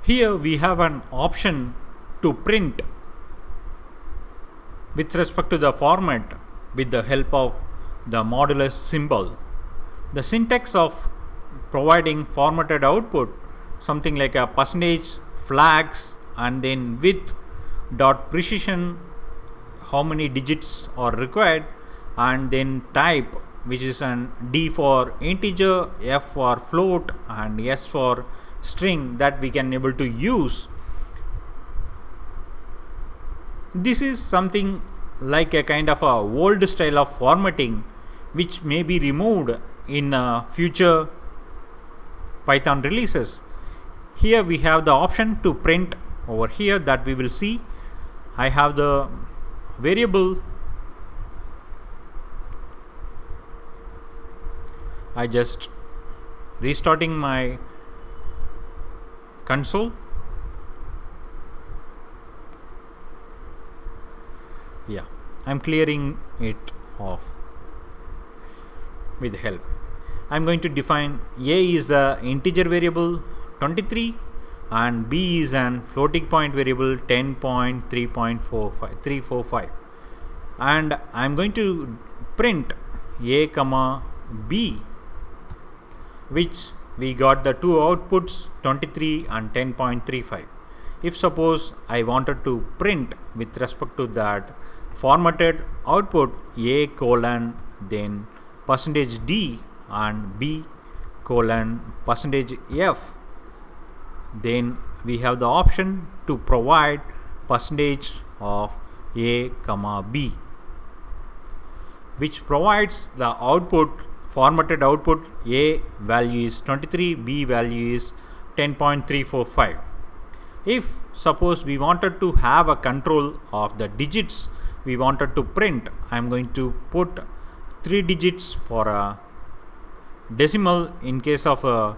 Here we have an option to print with respect to the format with the help of the modulus symbol. The syntax of providing formatted output, something like a percentage flags and then width dot precision, how many digits are required, and then type, which is an D for integer, F for float, and S for string, that we can able to use. This is something like a kind of a old style of formatting which may be removed in future Python releases. Here we have the option to print over here that we will see. I have the variable. I just restarting my console. Yeah, I'm clearing it off with help. I'm going to define A is the integer variable 23 and B is an floating point variable 10.3.345, and I'm going to print A comma B, which we got the two outputs 23 and 10.35. If suppose I wanted to print with respect to that formatted output A colon then percentage %D and B colon percentage %F, then we have the option to provide percentage of A comma B, which provides the output formatted output. A value is 23, B value is 10.345. If suppose we wanted to have a control of the digits we wanted to print, I am going to put 3 digits for a decimal. In case of a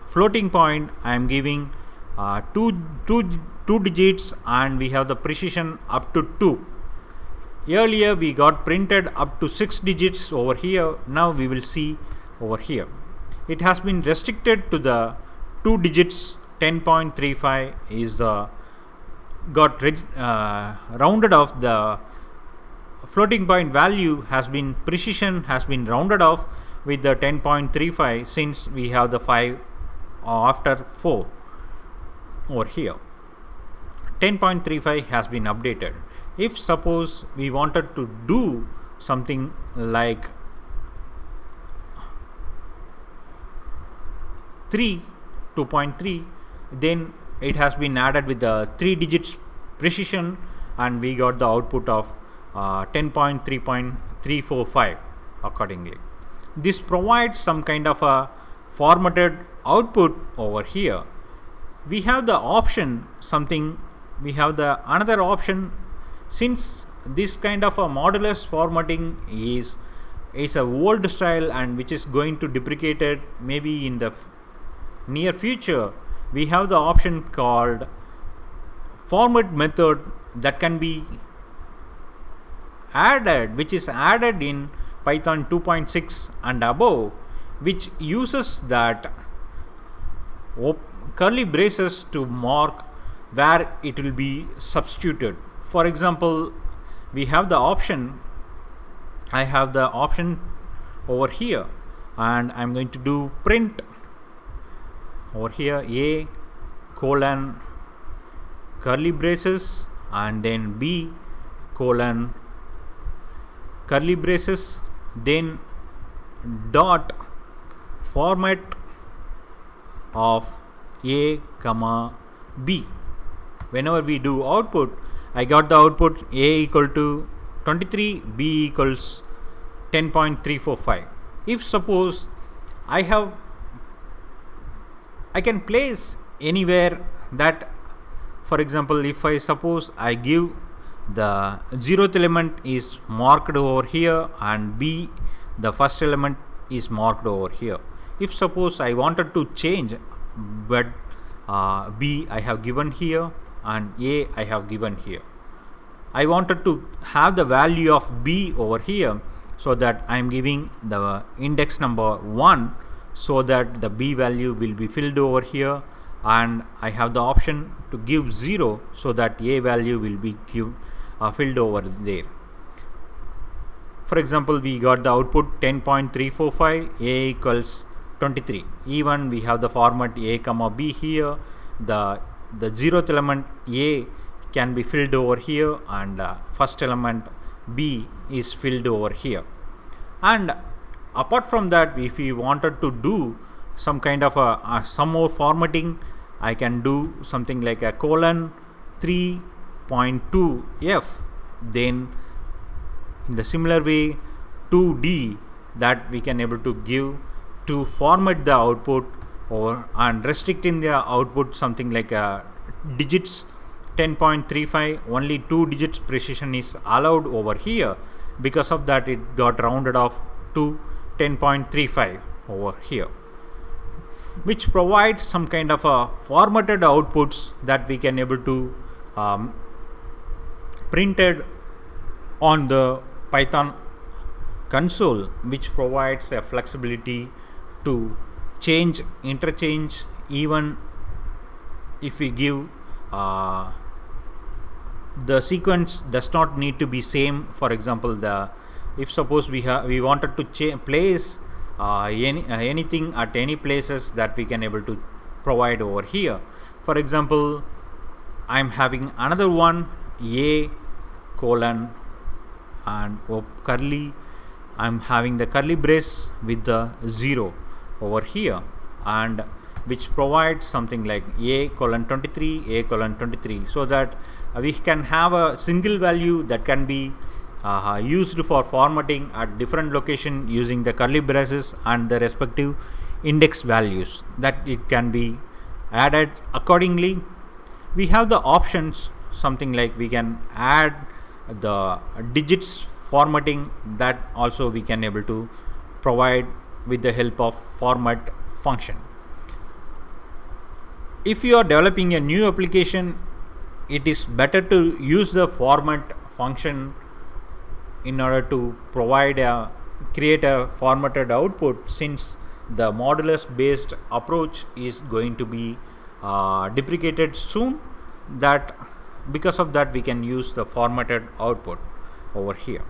floating point, I am giving two digits, and we have the precision up to 2. Earlier we got printed up to 6 digits over here. Now we will see over here it has been restricted to the 2 digits. 10.35 is the got rounded off. The floating point value has been precision has been rounded off with the 10.35 since we have the 5 after 4 over here. 10.35 has been updated. If suppose we wanted to do something like 2.3, then it has been added with the 3 digits precision, and we got the output of 10.3.345 accordingly. This provides some kind of a formatted output over here. We have the option we have the another option, since this kind of a modulus formatting is a old style and which is going to deprecated maybe in the near future. We have the option called format method that can be added, which is added in Python 2.6 and above, which uses that curly braces to mark where it will be substituted. For example, we have the option, I have the option over here, and I'm going to do print over here A colon curly braces and then B colon curly braces, then dot format of A comma B. Whenever we do output, I got the output A equal to 23, B equals 10.345. If suppose I can place anywhere that, for example, if I suppose I give the 0th element is marked over here and B, the first element, is marked over here. If suppose I wanted to change, but B I have given here and A I have given here, I wanted to have the value of B over here, so that I am giving the index number 1, so that the B value will be filled over here, and I have the option to give 0 so that A value will be filled over there. For example, we got the output 10.345, A equals 23. Even we have the format A comma B here, the 0th element A can be filled over here, and first element B is filled over here. And apart from that, if we wanted to do some kind of some more formatting, I can do something like a colon 3.2F, then in the similar way 2D, that we can able to give to format the output over, and restricting the output something like digits 10.35, only 2 digits precision is allowed over here. Because of that, it got rounded off to 10.35 over here, which provides some kind of a formatted outputs that we can able to printed on the Python console, which provides a flexibility to interchange, even if we give the sequence does not need to be same. For example, if suppose we wanted to place anything at any places, that we can able to provide over here. For example, I'm having another one, A colon and curly, I'm having the curly brace with the 0 over here, and which provides something like A colon 23, A colon 23, so that we can have a single value that can be used for formatting at different location using the curly braces and the respective index values, that it can be added accordingly. We have the options, something like we can add the digits formatting, that also we can able to provide with the help of format function. If you are developing a new application, it is better to use the format function in order to create a formatted output, since the modulus based approach is going to be deprecated soon. That because of that, we can use the formatted output over here.